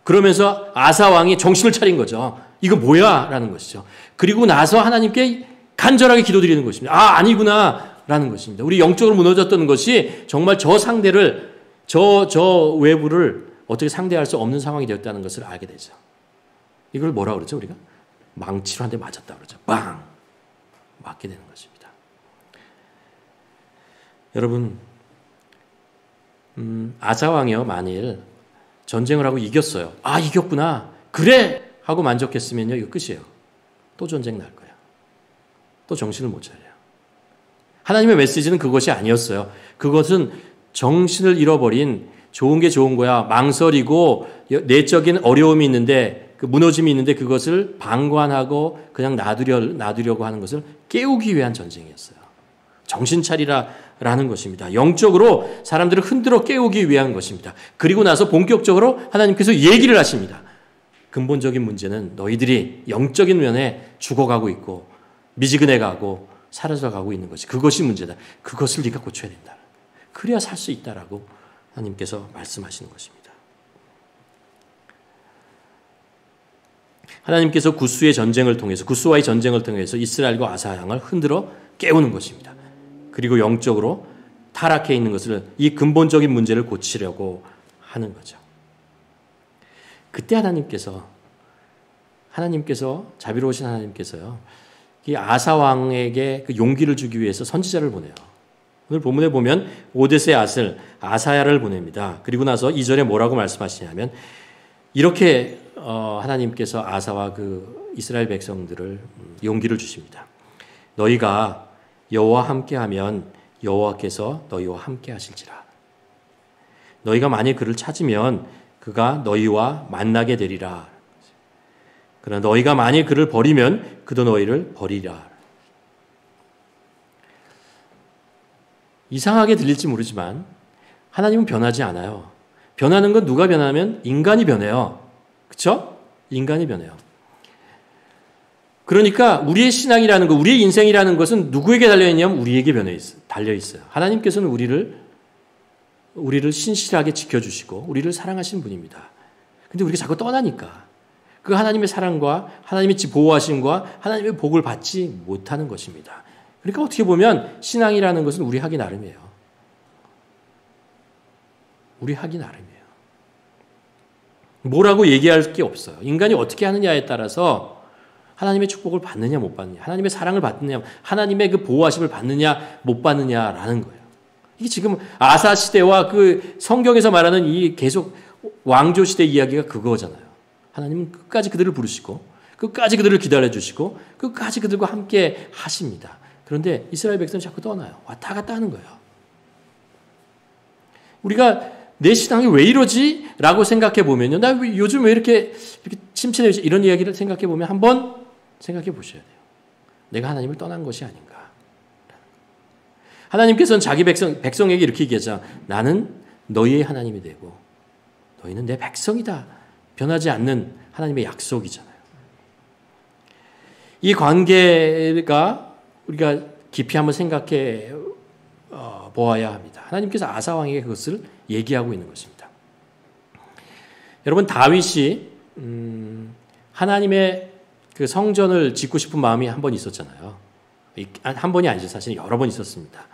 S1: 그러면서 아사 왕이 정신을 차린 거죠. 이거 뭐야? 라는 것이죠. 그리고 나서 하나님께 간절하게 기도드리는 것입니다. 아니구나. 라는 것입니다. 우리 영적으로 무너졌던 것이 정말 저 상대를, 저 외부를 어떻게 상대할 수 없는 상황이 되었다는 것을 알게 되죠. 이걸 뭐라 그러죠, 우리가? 망치로 한 대 맞았다 그러죠. 빵! 맞게 되는 것입니다. 여러분, 아사왕이요, 만일 전쟁을 하고 이겼어요. 아, 이겼구나. 그래! 하고 만족했으면요, 이거 끝이에요. 또 전쟁 날 거예요. 또 정신을 못 차려요. 하나님의 메시지는 그것이 아니었어요. 그것은 정신을 잃어버린 좋은 게 좋은 거야. 망설이고 내적인 어려움이 있는데 그 무너짐이 있는데 그것을 방관하고 그냥 놔두려고 하는 것을 깨우기 위한 전쟁이었어요. 정신 차리라라는 것입니다. 영적으로 사람들을 흔들어 깨우기 위한 것입니다. 그리고 나서 본격적으로 하나님께서 얘기를 하십니다. 근본적인 문제는 너희들이 영적인 면에 죽어가고 있고 미지근해가고 사라져가고 있는 것이 그것이 문제다. 그것을 네가 고쳐야 된다. 그래야 살 수 있다라고 하나님께서 말씀하시는 것입니다. 하나님께서 구스와의 전쟁을 통해서 이스라엘과 아사양을 흔들어 깨우는 것입니다. 그리고 영적으로 타락해 있는 것을 이 근본적인 문제를 고치려고 하는 거죠. 그때 하나님께서 자비로우신 하나님께서요. 이 아사 왕에게 그 용기를 주기 위해서 선지자를 보내요. 오늘 본문에 보면 오데스의 아들 아사야를 보냅니다. 그리고 나서 2절에 뭐라고 말씀하시냐면 이렇게 하나님께서 아사와 그 이스라엘 백성들을 용기를 주십니다. 너희가 여호와 함께하면 여호와께서 너희와 함께하실지라. 너희가 만일 그를 찾으면 그가 너희와 만나게 되리라. 그러나 너희가 만일 그를 버리면 그도 너희를 버리라. 이상하게 들릴지 모르지만 하나님은 변하지 않아요. 변하는 건 누가 변하면 인간이 변해요. 그렇죠? 인간이 변해요. 그러니까 우리의 신앙이라는 것, 우리의 인생이라는 것은 누구에게 달려있냐면 우리에게 달려있어요. 하나님께서는 우리를 신실하게 지켜주시고 우리를 사랑하시는 분입니다. 근데 우리가 자꾸 떠나니까 그 하나님의 사랑과 하나님의 보호하심과 하나님의 복을 받지 못하는 것입니다. 그러니까 어떻게 보면 신앙이라는 것은 우리 하기 나름이에요. 우리 하기 나름이에요. 뭐라고 얘기할 게 없어요. 인간이 어떻게 하느냐에 따라서 하나님의 축복을 받느냐 못 받느냐, 하나님의 사랑을 받느냐, 하나님의 그 보호하심을 받느냐 못 받느냐라는 거예요. 이게 지금 아사 시대와 그 성경에서 말하는 이 계속 왕조 시대 이야기가 그거잖아요. 하나님은 끝까지 그들을 부르시고 끝까지 그들을 기다려주시고 끝까지 그들과 함께 하십니다. 그런데 이스라엘 백성은 자꾸 떠나요. 왔다 갔다 하는 거예요. 우리가 내 신앙이 왜 이러지? 라고 생각해 보면요. 나 요즘 왜 이렇게 침체되지? 이런 이야기를 생각해 보면 한번 생각해 보셔야 돼요. 내가 하나님을 떠난 것이 아닌가. 하나님께서는 자기 백성에게 이렇게 얘기하자. 나는 너희의 하나님이 되고 너희는 내 백성이다. 변하지 않는 하나님의 약속이잖아요. 이 관계가 우리가 깊이 한번 생각해 보아야 합니다. 하나님께서 아사 왕에게 그것을 얘기하고 있는 것입니다. 여러분 다윗이 하나님의 그 성전을 짓고 싶은 마음이 한 번 있었잖아요. 한 번이 아니죠. 사실 여러 번 있었습니다.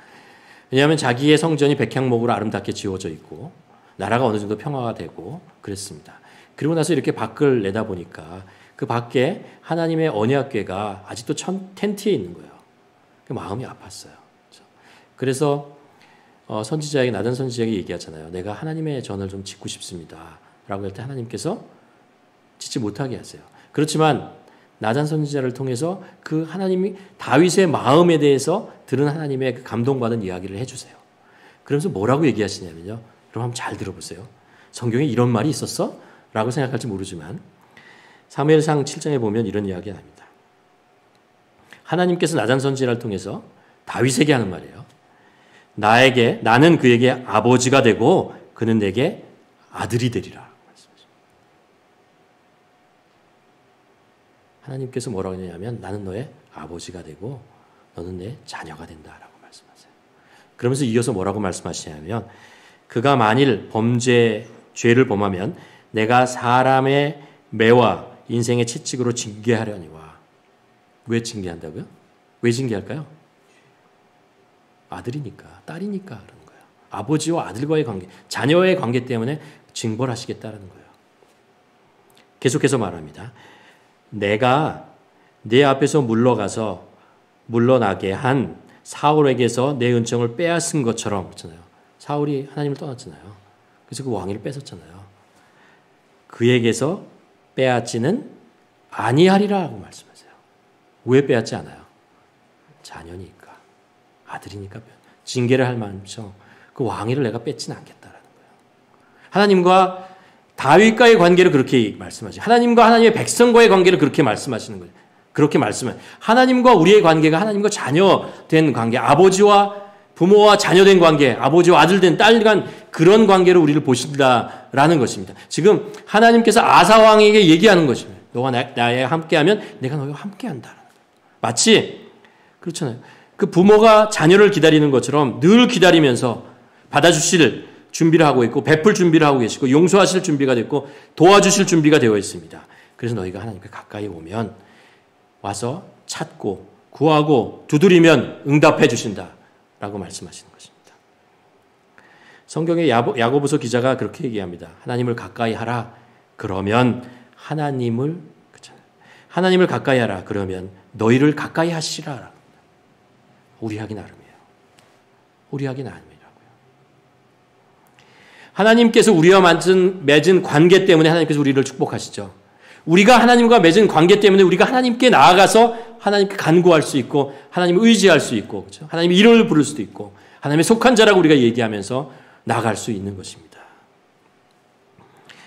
S1: 왜냐하면 자기의 성전이 백향목으로 아름답게 지어져 있고 나라가 어느 정도 평화가 되고 그랬습니다. 그리고 나서 이렇게 밖을 내다보니까 그 밖에 하나님의 언약궤가 아직도 텐트에 있는 거예요. 마음이 아팠어요. 그래서 선지자에게 나단 선지자에게 얘기하잖아요. 내가 하나님의 전을 좀 짓고 싶습니다. 라고 할 때 하나님께서 짓지 못하게 하세요. 그렇지만 나단 선지자를 통해서 그 하나님이 다윗의 마음에 대해서 들은 하나님의 그 감동받은 이야기를 해주세요. 그러면서 뭐라고 얘기하시냐면요. 그럼 한번 잘 들어보세요. 성경에 이런 말이 있었어? 라고 생각할지 모르지만 사무엘상 7장에 보면 이런 이야기가 납니다. 하나님께서 나단 선지자를 통해서 다윗에게 하는 말이에요. 나는 그에게 아버지가 되고 그는 내게 아들이 되리라. 하나님께서 뭐라고 하냐면 나는 너의 아버지가 되고 너는 내 자녀가 된다라고 말씀하세요. 그러면서 이어서 뭐라고 말씀하시냐면 그가 만일 죄를 범하면 내가 사람의 매와 인생의 채찍으로 징계하려니와. 왜 징계한다고요? 왜 징계할까요? 아들이니까, 딸이니까 그러는 거예요. 아버지와 아들과의 관계, 자녀의 관계 때문에 징벌하시겠다는 거예요. 계속해서 말합니다. 내가 내 앞에서 물러나게 한 사울에게서 내 은총을 빼앗은 것처럼, 그렇잖아요. 사울이 하나님을 떠났잖아요. 그래서 그 왕위를 뺏었잖아요. 그에게서 빼앗지는 아니하리라고 말씀하세요. 왜 빼앗지 않아요? 자녀니까, 아들이니까 징계를 할 만큼 그 왕위를 내가 뺏지는 않겠다라는 거예요. 하나님과 다윗과의 관계를 그렇게 말씀하시죠. 하나님과 하나님의 백성과의 관계를 그렇게 말씀하시는 거예요. 그렇게 말씀해. 하나님과 우리의 관계가 하나님과 자녀된 관계, 아버지와 부모와 자녀된 관계, 아버지와 아들된 딸 간 그런 관계로 우리를 보신다라는 것입니다. 지금 하나님께서 아사 왕에게 얘기하는 것입니다. 너가 나에 함께하면 내가 너와 함께한다. 마치 그렇잖아요. 그 부모가 자녀를 기다리는 것처럼 늘 기다리면서 받아주실 준비를 하고 있고 베풀 준비를 하고 계시고 용서하실 준비가 됐고 도와주실 준비가 되어 있습니다. 그래서 너희가 하나님께 가까이 오면 와서 찾고 구하고 두드리면 응답해 주신다라고 말씀하시는 것입니다. 성경의 야고보서 기자가 그렇게 얘기합니다. 하나님을 가까이 하라. 그러면 하나님을 가까이 하라. 그러면 너희를 가까이 하시라. 우리 하기 나름이에요. 우리 하기 나름이라고요. 하나님께서 우리와 맺은 관계 때문에 하나님께서 우리를 축복하시죠. 우리가 하나님과 맺은 관계 때문에 우리가 하나님께 나아가서 하나님께 간구할 수 있고 하나님을 의지할 수 있고 그렇죠? 하나님의 이름을 부를 수도 있고 하나님의 속한 자라고 우리가 얘기하면서 나아갈 수 있는 것입니다.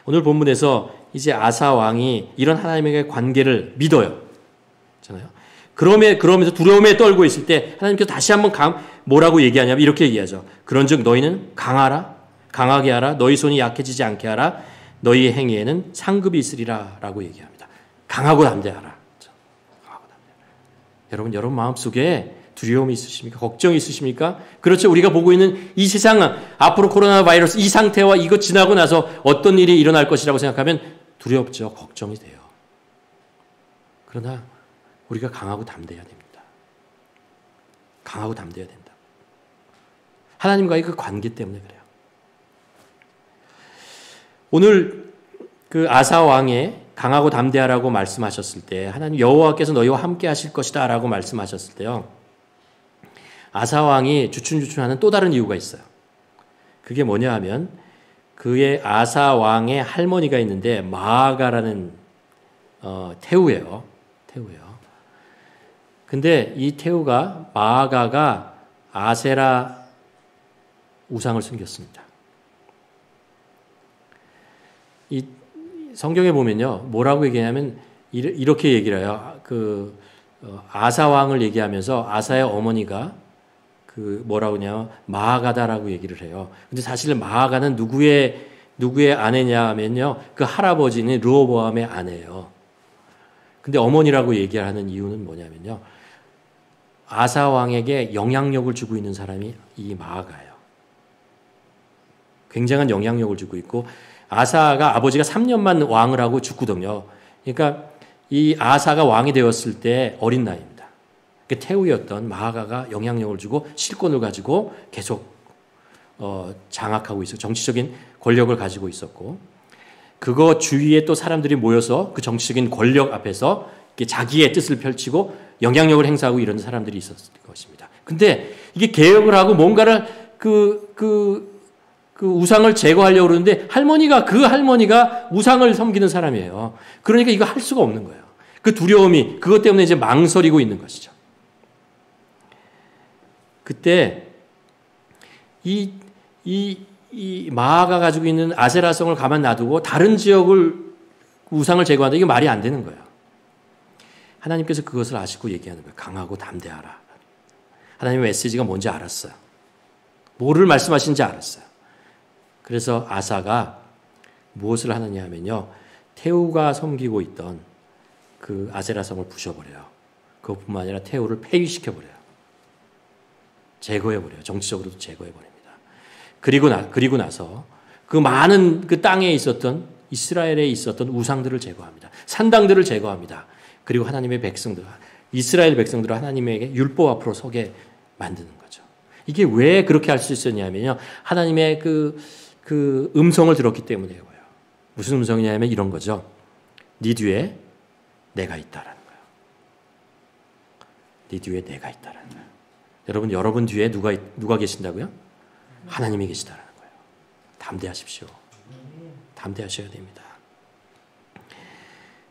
S1: 오늘 본문에서 이제 아사 왕이 이런 하나님의 관계를 믿어요. 그렇잖아요. 그러면서 두려움에 떨고 있을 때 하나님께서 다시 한번 뭐라고 얘기하냐면 이렇게 얘기하죠. 그런즉 너희는 강하게 하라. 너희 손이 약해지지 않게 하라. 너희의 행위에는 상급이 있으리라 라고 얘기합니다. 강하고 담대하라. 여러분 마음속에 두려움이 있으십니까? 걱정이 있으십니까? 그렇죠. 우리가 보고 있는 이 세상은 앞으로 코로나 바이러스 이 상태와 이거 지나고 나서 어떤 일이 일어날 것이라고 생각하면 두렵죠. 걱정이 돼요. 그러나 우리가 강하고 담대해야 됩니다. 강하고 담대해야 된다. 하나님과의 그 관계 때문에 그래요. 오늘 그 아사 왕의 강하고 담대하라고 말씀하셨을 때 하나님 여호와께서 너희와 함께 하실 것이다 라고 말씀하셨을 때요. 아사 왕이 주춤주춤하는 또 다른 이유가 있어요. 그게 뭐냐 하면 그의 아사 왕의 할머니가 있는데 마아가라는 태우예요. 근데 이 태우가 마아가가 아세라 우상을 숨겼습니다. 이 성경에 보면요, 뭐라고 얘기하냐면 이렇게 얘기를 해요. 아사 왕을 얘기하면서 아사의 어머니가 뭐라고 하냐면 마아가다라고 얘기를 해요. 근데 사실 마아가는 누구의 아내냐 하면요, 그 할아버지는 르호보암의 아내예요. 근데 어머니라고 얘기하는 이유는 뭐냐면요, 아사 왕에게 영향력을 주고 있는 사람이 이 마아가예요. 굉장한 영향력을 주고 있고 아사가 아버지가 3년만 왕을 하고 죽거든요. 그러니까 이 아사가 왕이 되었을 때 어린 나이입니다. 태우였던 마아가가 영향력을 주고 실권을 가지고 계속 장악하고 있어 정치적인 권력을 가지고 있었고 그거 주위에 또 사람들이 모여서 그 정치적인 권력 앞에서 자기의 뜻을 펼치고 영향력을 행사하고 이런 사람들이 있었을 것입니다. 근데 이게 개혁을 하고 뭔가를 그 우상을 제거하려고 그러는데 할머니가 우상을 섬기는 사람이에요. 그러니까 이거 할 수가 없는 거예요. 그 두려움이 그것 때문에 이제 망설이고 있는 것이죠. 그때 이 마아가 가지고 있는 아세라성을 가만 놔두고 다른 지역을 우상을 제거한다. 이게 말이 안 되는 거예요. 하나님께서 그것을 아시고 얘기하는 거예요. 강하고 담대하라. 하나님의 메시지가 뭔지 알았어요. 뭐를 말씀하신지 알았어요. 그래서 아사가 무엇을 하느냐 하면요. 태우가 섬기고 있던 그 아세라성을 부셔버려요. 그것뿐만 아니라 태우를 폐위시켜버려요. 제거해버려요. 정치적으로도 제거해버립니다. 그리고 나서 그 많은 그 땅에 있었던 이스라엘에 있었던 우상들을 제거합니다. 산당들을 제거합니다. 그리고 하나님의 백성들, 이스라엘 백성들을 하나님에게 율법 앞으로 서게 만드는 거죠. 이게 왜 그렇게 할 수 있었냐면요. 하나님의 그 음성을 들었기 때문이에요. 무슨 음성이냐면 이런 거죠. 네 뒤에 내가 있다라는 거예요. 네 뒤에 내가 있다라는 거예요. 여러분 뒤에 누가 계신다고요? 하나님이 계시다라는 거예요. 담대하십시오. 담대하셔야 됩니다.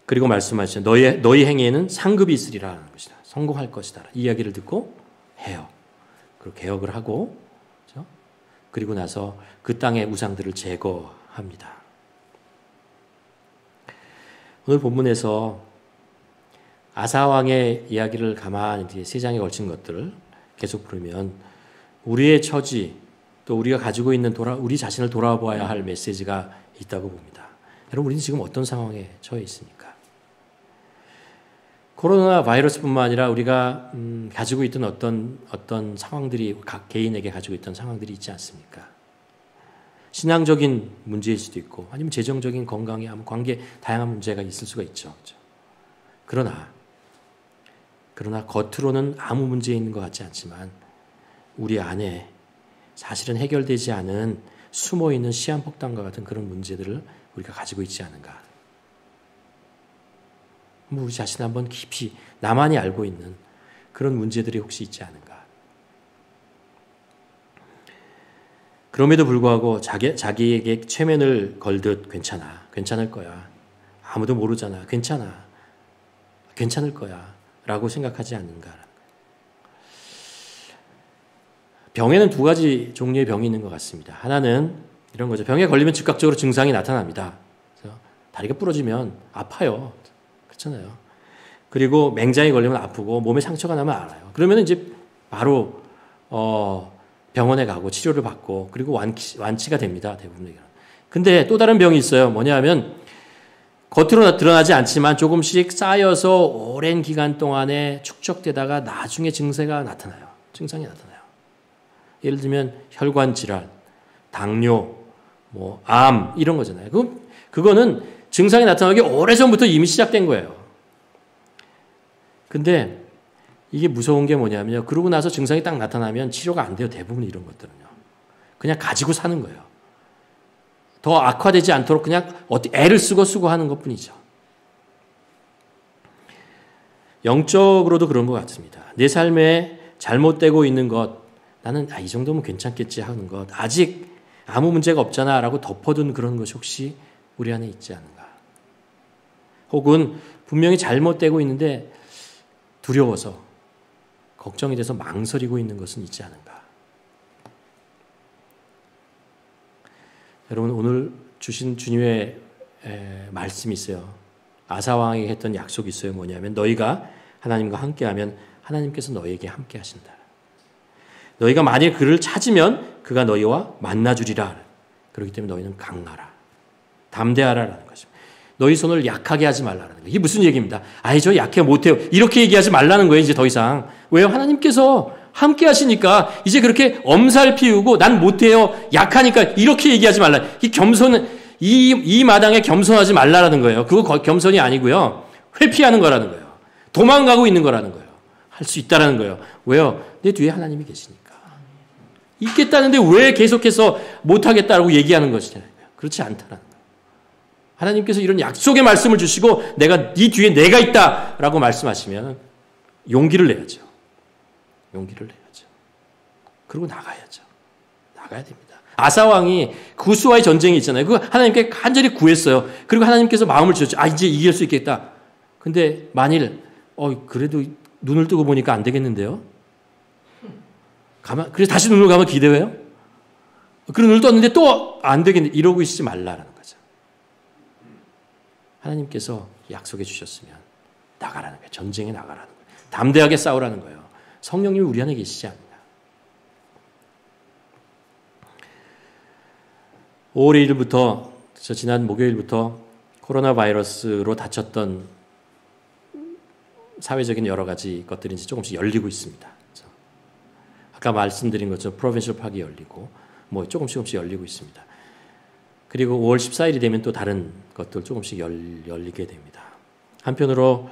S1: 그리고 말씀하시죠. 너희 행위에는 상급이 있으리라는 것이다. 성공할 것이다. 이 이야기를 듣고 해요. 그리고 개혁을 하고, 그렇죠? 그리고 나서 그 땅의 우상들을 제거합니다. 오늘 본문에서 아사왕의 이야기를 가만히 세 장에 걸친 것들을 계속 보면 우리의 처지, 또 우리가 가지고 있는 우리 자신을 돌아보아야 할 메시지가 있다고 봅니다. 여러분, 우리는 지금 어떤 상황에 처해 있습니까? 코로나 바이러스뿐만 아니라 우리가 가지고 있던 어떤 상황들이 각 개인에게 가지고 있던 상황들이 있지 않습니까? 신앙적인 문제일 수도 있고 아니면 재정적인 건강에 관계 다양한 문제가 있을 수가 있죠. 그렇죠? 그러나 겉으로는 아무 문제 있는 것 같지 않지만 우리 안에 사실은 해결되지 않은 숨어있는 시한폭탄과 같은 그런 문제들을 우리가 가지고 있지 않은가. 우리 자신 한번 깊이 나만이 알고 있는 그런 문제들이 혹시 있지 않은가. 그럼에도 불구하고 자기에게 최면을 걸듯 괜찮을 거야. 아무도 모르잖아. 괜찮을 거야. 라고 생각하지 않는가. 병에는 두 가지 종류의 병이 있는 것 같습니다. 하나는 이런 거죠. 병에 걸리면 즉각적으로 증상이 나타납니다. 그래서 다리가 부러지면 아파요. 그렇잖아요. 그리고 맹장이 걸리면 아프고 몸에 상처가 나면 알아요. 그러면 이제 바로 병원에 가고 치료를 받고 그리고 완치가 됩니다. 대부분의 경우. 근데 또 다른 병이 있어요. 뭐냐 하면 겉으로 드러나지 않지만 조금씩 쌓여서 오랜 기간 동안에 축적되다가 나중에 증상이 나타나요. 예를 들면 혈관 질환, 당뇨, 암 이런 거잖아요. 그거는 증상이 나타나기 오래전부터 이미 시작된 거예요. 근데 이게 무서운 게 뭐냐면요. 그러고 나서 증상이 딱 나타나면 치료가 안 돼요. 대부분 이런 것들은요. 그냥 가지고 사는 거예요. 더 악화되지 않도록 그냥 애를 쓰고 하는 것뿐이죠. 영적으로도 그런 것 같습니다. 내 삶에 잘못되고 있는 것, 나는 이 정도면 괜찮겠지 하는 것, 아직 아무 문제가 없잖아 라고 덮어둔 그런 것이 혹시 우리 안에 있지 않은가. 혹은 분명히 잘못되고 있는데 두려워서 걱정이 돼서 망설이고 있는 것은 있지 않은가. 여러분, 오늘 주신 주님의 말씀이 있어요. 아사왕에게 했던 약속이 있어요. 뭐냐면 너희가 하나님과 함께하면 하나님께서 너희에게 함께 하신다. 너희가 만일 그를 찾으면 그가 너희와 만나주리라. 그렇기 때문에 너희는 강하라. 담대하라라는 것입니다. 너희 손을 약하게 하지 말라는 거예요. 이게 무슨 얘기입니다. 저 약해 못해요. 이렇게 얘기하지 말라는 거예요. 이제 더 이상. 왜요? 하나님께서 함께 하시니까 이제 그렇게 엄살 피우고 난 못해요. 약하니까 이렇게 얘기하지 말라. 이 겸손은 이 마당에 겸손하지 말라라는 거예요. 그거 겸손이 아니고요. 회피하는 거라는 거예요. 도망가고 있는 거라는 거예요. 할 수 있다라는 거예요. 왜요? 내 뒤에 하나님이 계시니까. 있겠다는데 왜 계속해서 못하겠다라고 얘기하는 것이잖아요. 그렇지 않다라는 거예요. 하나님께서 이런 약속의 말씀을 주시고 네 뒤에 내가 있다라고 말씀하시면 용기를 내야죠. 그리고 나가야죠. 나가야 됩니다. 아사왕이 구스와의 전쟁이 있잖아요. 그거 하나님께 간절히 구했어요. 그리고 하나님께서 마음을 주셨죠. 이제 이길 수 있겠다. 근데 만일 그래도 눈을 뜨고 보니까 안 되겠는데요. 그래서 다시 눈을 감아 기대해요. 그런 눈을 떴는데 또 안 되겠는데 이러고 있지 말라라는 거죠. 하나님께서 약속해 주셨으면 나가라는 거예요. 전쟁에 나가라는 거예요. 담대하게 싸우라는 거예요. 성령님이 우리 안에 계시지 않느냐. 5월 1일부터 지난 목요일부터 코로나 바이러스로 다쳤던 사회적인 여러 가지 것들이 이제 조금씩 열리고 있습니다. 그렇죠? 아까 말씀드린 것처럼 프로빈셜 파크가 열리고 조금씩 열리고 있습니다. 그리고 5월 14일이 되면 또 다른 것들 조금씩 열리게 됩니다. 한편으로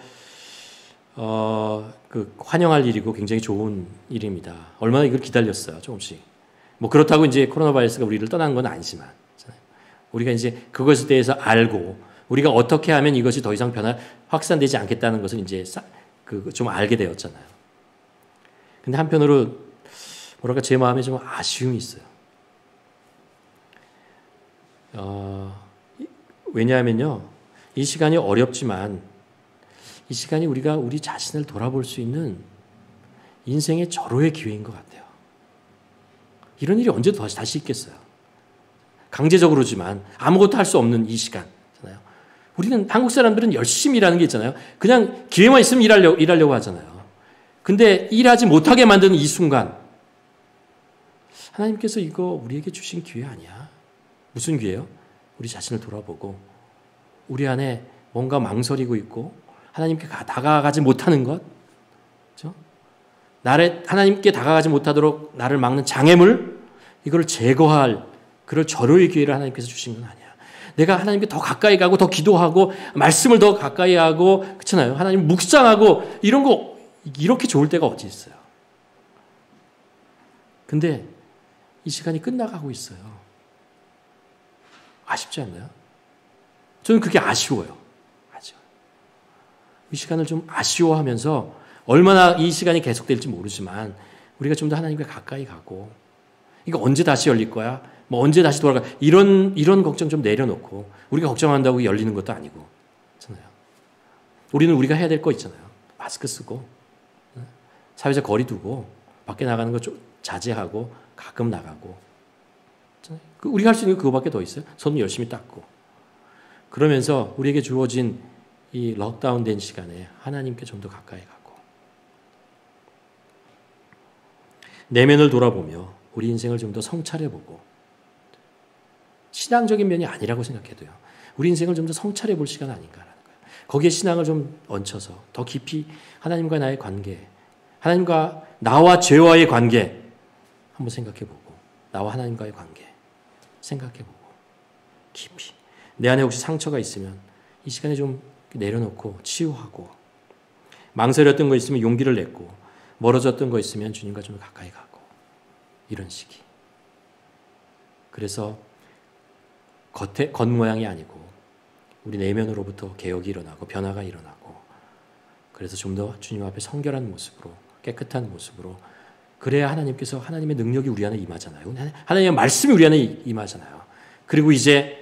S1: 환영할 일이고 굉장히 좋은 일입니다. 얼마나 이걸 기다렸어요, 조금씩. 그렇다고 이제 코로나 바이러스가 우리를 떠난 건 아니지만 우리가 이제 그것에 대해서 알고 우리가 어떻게 하면 이것이 더 이상 확산되지 않겠다는 것을 이제 좀 알게 되었잖아요. 근데 한편으로 뭐랄까 제 마음에 좀 아쉬움이 있어요. 왜냐하면요, 이 시간이 어렵지만 이 시간이 우리가 우리 자신을 돌아볼 수 있는 인생의 절호의 기회인 것 같아요. 이런 일이 언제 다시 있겠어요? 강제적으로지만 아무것도 할 수 없는 이 시간잖아요. 우리는 한국 사람들은 열심히 일하는 게 있잖아요. 그냥 기회만 있으면 일하려고 하잖아요. 근데 일하지 못하게 만드는 이 순간, 하나님께서 이거 우리에게 주신 기회 아니야? 무슨 기회예요? 우리 자신을 돌아보고 우리 안에 뭔가 망설이고 있고 하나님께 다가가지 못하는 것, 그렇죠? 하나님께 다가가지 못하도록 나를 막는 장애물, 이걸 제거할 그럴 절호의 기회를 하나님께서 주신 건 아니야. 내가 하나님께 더 가까이 가고 더 기도하고 말씀을 더 가까이 하고, 그렇잖아요. 하나님 묵상하고 이런 거 이렇게 좋을 때가 어디 있어요? 근데 이 시간이 끝나가고 있어요. 아쉽지 않나요? 저는 그게 아쉬워요. 이 시간을 좀 아쉬워하면서 얼마나 이 시간이 계속될지 모르지만 우리가 좀 더 하나님과 가까이 가고, 이거 언제 다시 열릴 거야? 뭐 언제 다시 돌아가? 이런 걱정 좀 내려놓고, 우리가 걱정한다고 열리는 것도 아니고, 그렇잖아요. 우리는 우리가 해야 될 거 있잖아요. 마스크 쓰고, 사회적 거리 두고, 밖에 나가는 거 좀 자제하고, 가끔 나가고, 우리가 할 수 있는 게 그거밖에 더 있어요. 손 열심히 닦고. 그러면서 우리에게 주어진 이 럭다운된 시간에 하나님께 좀 더 가까이 가고, 내면을 돌아보며 우리 인생을 좀 더 성찰해보고, 신앙적인 면이 아니라고 생각해도요, 우리 인생을 좀 더 성찰해볼 시간 아닌가라는 거예요. 거기에 신앙을 좀 얹혀서 더 깊이 하나님과 나의 관계, 하나님과 나와 죄와의 관계 한번 생각해보고, 나와 하나님과의 관계 생각해보고, 깊이 내 안에 혹시 상처가 있으면 이 시간에 좀 내려놓고 치유하고, 망설였던 거 있으면 용기를 냈고, 멀어졌던 거 있으면 주님과 좀 가까이 가고, 이런 시기. 그래서 겉모양이 아니고 우리 내면으로부터 개혁이 일어나고 변화가 일어나고, 그래서 좀 더 주님 앞에 성결한 모습으로, 깨끗한 모습으로, 그래야 하나님께서, 하나님의 능력이 우리 안에 임하잖아요. 하나님의 말씀이 우리 안에 임하잖아요. 그리고 이제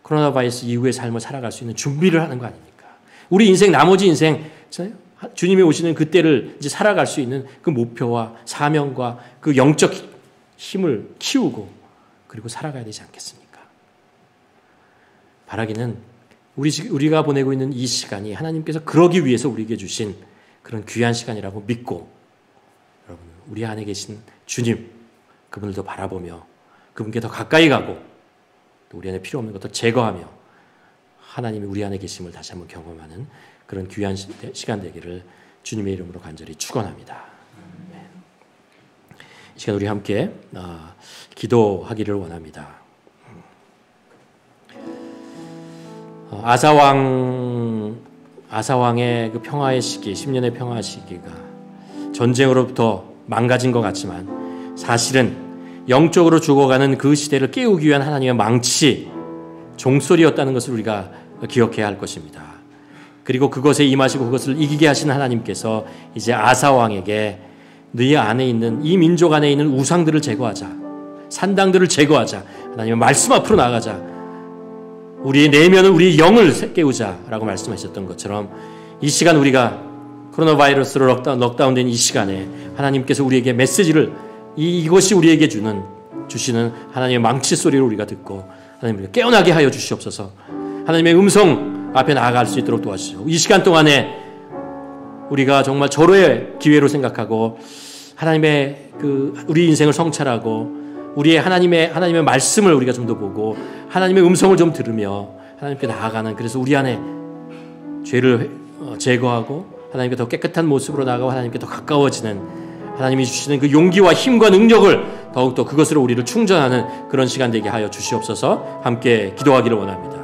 S1: 코로나 바이러스 이후의 삶을 살아갈 수 있는 준비를 하는 거 아닙니까? 우리 인생, 나머지 인생, 주님이 오시는 그때를 이제 살아갈 수 있는 그 목표와 사명과 그 영적 힘을 키우고, 그리고 살아가야 되지 않겠습니까? 바라기는 우리가 보내고 있는 이 시간이 하나님께서 그러기 위해서 우리에게 주신 그런 귀한 시간이라고 믿고, 여러분, 우리 안에 계신 주님, 그분을 더 바라보며 그분께 더 가까이 가고, 또 우리 안에 필요 없는 것도 제거하며 하나님이 우리 안에 계심을 다시 한번 경험하는 그런 귀한 시간 되기를 주님의 이름으로 간절히 축원합니다. 이 시간 우리 함께 기도하기를 원합니다. 아사왕의 그 평화의 시기, 10년의 평화 시기가 전쟁으로부터 망가진 것 같지만 사실은 영적으로 죽어가는 그 시대를 깨우기 위한 하나님의 망치, 종소리였다는 것을 우리가 기억해야 할 것입니다. 그리고 그것에 임하시고 그것을 이기게 하신 하나님께서 이제 아사왕에게 너희 안에 있는, 이 민족 안에 있는 우상들을 제거하자, 산당들을 제거하자, 하나님의 말씀 앞으로 나가자, 우리의 내면을, 우리의 영을 깨우자라고 말씀하셨던 것처럼, 이 시간 우리가 코로나 바이러스로 럭다운된 이 시간에 하나님께서 우리에게 메시지를, 이것이 우리에게 주시는 하나님의 망치 소리를 우리가 듣고 하나님을 깨어나게 하여 주시옵소서. 하나님의 음성 앞에 나아갈 수 있도록 도와주시오. 이 시간 동안에 우리가 정말 절호의 기회로 생각하고 하나님의 우리 인생을 성찰하고 하나님의 말씀을 우리가 좀 더 보고 하나님의 음성을 좀 들으며 하나님께 나아가는, 그래서 우리 안에 죄를 제거하고 하나님께 더 깨끗한 모습으로 나아가고 하나님께 더 가까워지는, 하나님이 주시는 그 용기와 힘과 능력을 더욱더 그것으로 우리를 충전하는 그런 시간 되게 하여 주시옵소서. 함께 기도하기를 원합니다.